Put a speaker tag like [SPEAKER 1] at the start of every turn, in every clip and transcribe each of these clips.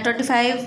[SPEAKER 1] 25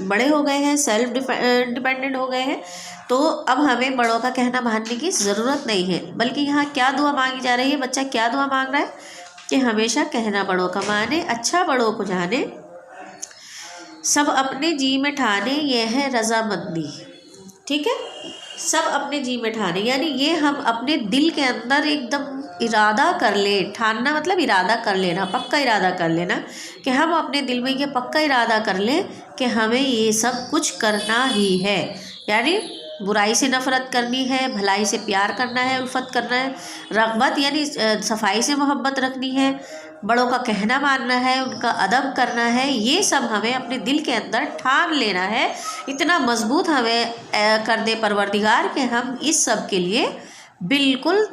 [SPEAKER 1] بڑے ہو گئے ہیں، سیلف ڈیپینڈنٹ ہو گئے ہیں، تو اب ہمیں بڑوں کا کہنا ماننے کی ضرورت نہیں ہے، بلکہ یہاں کیا دعا مانگی جا رہی ہے؟ بچہ کیا دعا مانگ رہا ہے کہ ہمیشہ کہنا بڑوں کا مانے، اچھا بڑوں کو جانے، سب اپنے جی میں ٹھانے، یہ ہے رضامندی، ٹھیک ہے؟ سب اپنے جی میں ٹھانے، یعنی یہ ہم اپنے دل کے اندر ایک دم ارادہ کر لیں، ٹھاننا مطلب ارادہ کر لینا، پکا ارادہ کر لینا، کہ ہم اپنے دل میں یہ پکا ارادہ کر لیں کہ ہمیں یہ سب کچھ کرنا ہی ہے، یعنی برائی سے نفرت کرنی ہے، بھلائی سے پیار کرنا ہے، الفت کرنا ہے، رغبت یعنی صفائی سے محبت رکھنی ہے، بڑوں کا کہنا ماننا ہے، ان کا ادب کرنا ہے، یہ سب ہمیں اپنے دل کے اندر ٹھان لینا ہے، اتنا مضبوط ہمیں کر دے پروردگار کہ ہم اس سب کے لیے بالکل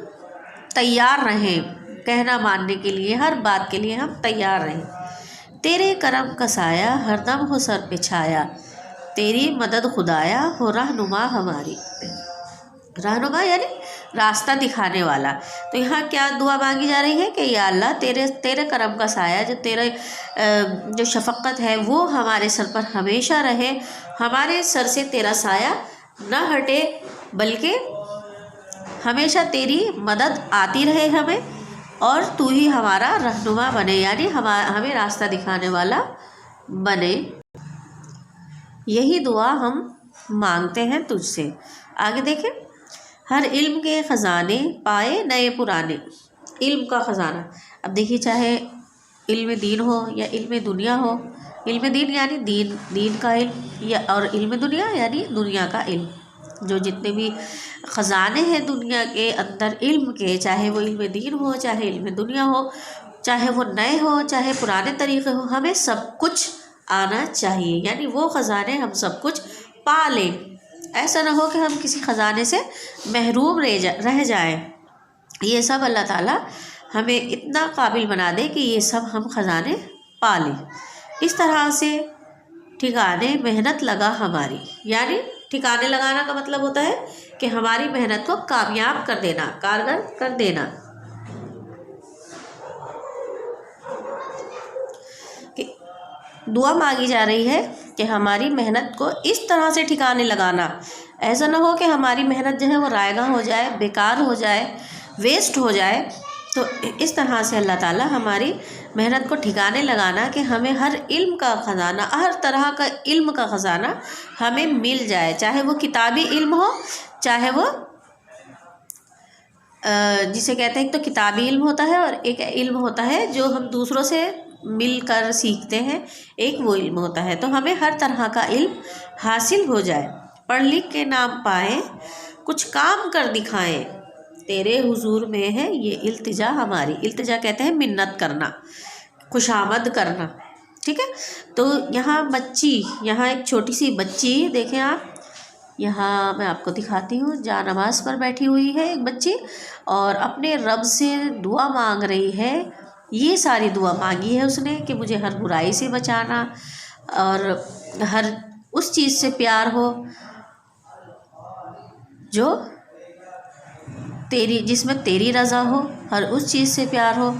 [SPEAKER 1] تیار رہیں، کہنا ماننے کے لیے، ہر بات کے لیے ہم تیار رہیں۔ تیرے کرم کا سایہ ہر دم ہو سر پہ چھایا، تیری مدد خدایا ہو رہنما ہماری، رہنما یعنی راستہ دکھانے والا۔ تو یہاں کیا دعا مانگی جا رہی ہے کہ یا اللہ تیرے کرم کا سایہ، جو تیرے جو شفقت ہے وہ ہمارے سر پر ہمیشہ رہے، ہمارے سر سے تیرا سایہ نہ ہٹے، بلکہ ہمیشہ تیری مدد آتی رہے ہمیں، اور تو ہی ہمارا رہنما بنے، یعنی ہمیں راستہ دکھانے والا بنے۔ یہی دعا ہم مانگتے ہیں تجھ سے۔ آگے دیکھیں، ہر علم کے خزانے پائے نئے پرانے، علم کا خزانہ، اب دیکھیے چاہے علم دین ہو یا علم دنیا ہو، علم دین یعنی دین کا علم، اور علم دنیا یعنی دنیا کا علم، جو جتنے بھی خزانے ہیں دنیا کے اندر علم کے، چاہے وہ علم دین ہو، چاہے علم دنیا ہو، چاہے وہ نئے ہو، چاہے پرانے طریقے ہو، ہمیں سب کچھ آنا چاہیے، یعنی وہ خزانے ہم سب کچھ پا لیں، ایسا نہ ہو کہ ہم کسی خزانے سے محروم رہ جائیں۔ یہ سب اللہ تعالیٰ ہمیں اتنا قابل بنا دے کہ یہ سب ہم خزانے پا لیں۔ اس طرح سے ٹھکانے محنت لگا ہماری، یعنی ٹھکانے لگانا کا مطلب ہوتا ہے کہ ہماری محنت کو کامیاب کر دینا، کارگر کر دینا، کہ دعا مانگی جا رہی ہے کہ ہماری محنت کو اس طرح سے ٹھکانے لگانا، ایسا نہ ہو کہ ہماری محنت جو ہے وہ رائگاں ہو جائے، بیکار ہو جائے، ویسٹ ہو جائے۔ تو اس طرح سے اللہ تعالیٰ ہماری محنت کو ٹھکانے لگانا کہ ہمیں ہر علم کا خزانہ، ہر طرح کا علم کا خزانہ ہمیں مل جائے، چاہے وہ کتابی علم ہو، چاہے وہ جسے کہتے ہیں ایک تو کتابی علم ہوتا ہے، اور ایک علم ہوتا ہے جو ہم دوسروں سے مل کر سیکھتے ہیں، ایک وہ علم ہوتا ہے۔ تو ہمیں ہر طرح کا علم حاصل ہو جائے، پڑھ لکھ کے نام پائیں، کچھ کام کر دکھائیں، تیرے حضور میں ہے یہ التجا ہماری، التجا کہتے ہیں منت کرنا، خوشامد کرنا، ٹھیک ہے؟ تو یہاں بچی، یہاں ایک چھوٹی سی بچی دیکھیں آپ، یہاں میں آپ کو دکھاتی ہوں، جا نماز پر بیٹھی ہوئی ہے ایک بچی، اور اپنے رب سے دعا مانگ رہی ہے، یہ ساری دعا مانگی ہے اس نے کہ مجھے ہر برائی سے بچانا، اور ہر اس چیز سے پیار ہو جو جس میں تیری رضا ہو، ہر اس چیز سے پیار ہو۔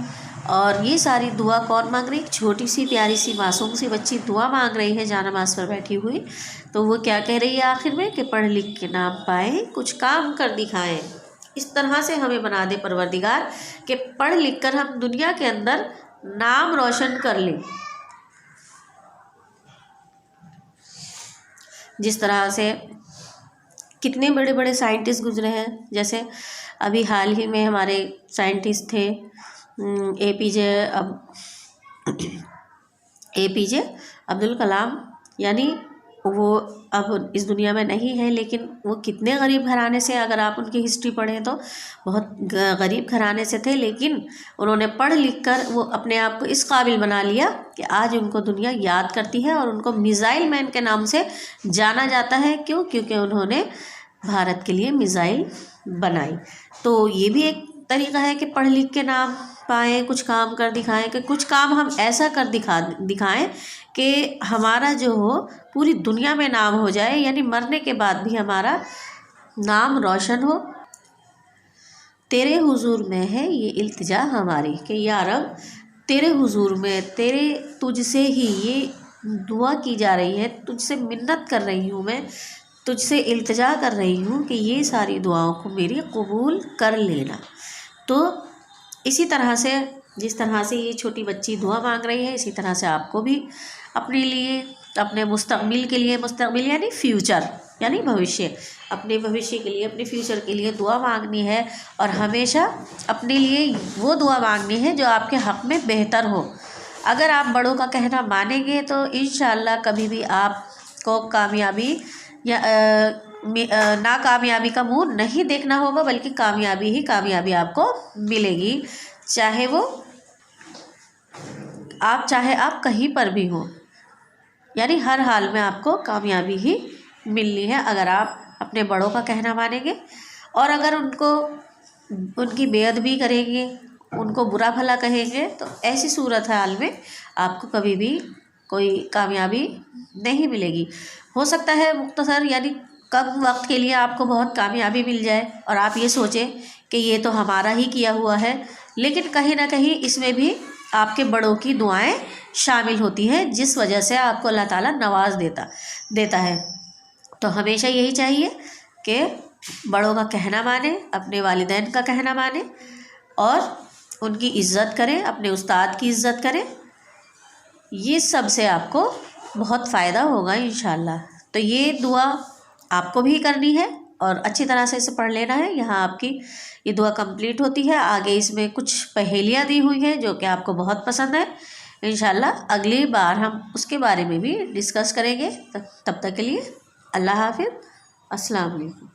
[SPEAKER 1] اور یہ ساری دعا کون مانگ رہی؟ ایک چھوٹی سی پیاری سی معصوم سی بچی دعا مانگ رہی ہے جانماز پر بیٹھی ہوئی، تو وہ کیا کہہ رہی ہے آخر میں کہ پڑھ لکھ کے نام پائیں، کچھ کام کر دکھائیں۔ اس طرح سے ہمیں بنا دے پروردگار کہ پڑھ لکھ کر ہم دنیا کے اندر نام روشن کر لیں، جس طرح سے کتنے بڑے بڑے سائنٹسٹ گزرے ہیں، جیسے ابھی حال ہی میں ہمارے سائنٹسٹ تھے اے پی جے عبد الکلام، یعنی وہ اب اس دنیا میں نہیں ہے، لیکن وہ کتنے غریب گھرانے سے، اگر آپ ان کی ہسٹری پڑھیں تو بہت غریب گھرانے سے تھے، لیکن انہوں نے پڑھ لکھ کر وہ اپنے آپ کو اس قابل بنا لیا کہ آج ان کو دنیا یاد کرتی ہے، اور ان کو میزائل مین کے نام سے جانا جاتا ہے۔ کیوں؟ کیونکہ انہوں نے بھارت کے لیے میزائل بنائی۔ تو یہ بھی ایک طریقہ ہے کہ پڑھ لکھ کے نام پائیں، کچھ کام کر دکھائیں، کہ کچھ کام ہم ایسا کر دکھائیں کہ ہمارا جو ہو پوری دنیا میں نام ہو جائے، یعنی مرنے کے بعد بھی ہمارا نام روشن ہو۔ تیرے حضور میں ہے یہ التجا ہماری، کہ یا رب تیرے حضور میں، تجھ سے ہی یہ دعا کی جا رہی ہے، تجھ سے منت کر رہی ہوں میں، تجھ سے التجا کر رہی ہوں کہ یہ ساری دعاؤں کو میری قبول کر لینا۔ تو اسی طرح سے جس طرح سے یہ چھوٹی بچی دعا مانگ رہی ہے، اسی طرح سے آپ کو بھی اپنے لیے، اپنے مستقبل کے لیے، مستقبل یعنی فیوچر یعنی بھوشیہ، اپنے بھوشیہ کے لیے، اپنے فیوچر کے لیے دعا مانگنی ہے، اور ہمیشہ اپنے لیے وہ دعا مانگنی ہے جو آپ کے حق میں بہتر ہو۔ اگر آپ بڑوں کا کہنا مانیں گے تو انشاءاللہ کبھی بھی آپ کو کامیابی یا ناکامیابی کا منہ نہیں دیکھنا ہوگا، بلکہ کامیابی ہی کامیابی آپ کو ملے گی، چاہے آپ کہیں پر بھی ہوں، یعنی ہر حال میں آپ کو کامیابی ہی ملنی ہے اگر آپ اپنے بڑوں کا کہنا مانیں گے، اور اگر ان کی بے ادبی کریں گے، ان کو برا بھلا کہیں گے، تو ایسی صورت حال میں آپ کو کبھی بھی کوئی کامیابی نہیں ملے گی۔ ہو سکتا ہے مختصر یعنی کم وقت کے لیے آپ کو بہت کامیابی مل جائے اور آپ یہ سوچیں کہ یہ تو ہمارا ہی کیا ہوا ہے، لیکن کہیں نہ کہیں اس میں بھی آپ کے بڑوں کی دعائیں شامل ہوتی ہیں، جس وجہ سے آپ کو اللہ تعالیٰ نواز دیتا ہے۔ تو ہمیشہ یہی چاہیے کہ بڑوں کا کہنا مانیں، اپنے والدین کا کہنا مانیں، اور ان کی عزت کریں، اپنے استاد کی عزت کریں، یہ سب سے آپ کو بہت فائدہ ہوگا انشاءاللہ۔ تو یہ دعا آپ کو بھی کرنی ہے اور اچھی طرح سے اسے پڑھ لینا ہے۔ یہاں آپ کی یہ دعا کمپلیٹ ہوتی ہے، آگے اس میں کچھ پہیلیاں دی ہوئی ہیں جو کہ آپ کو بہت پسند ہے، انشاءاللہ اگلی بار ہم اس کے بارے میں بھی ڈسکس کریں گے۔ تب تک کے لیے اللہ حافظ، السلام علیکم۔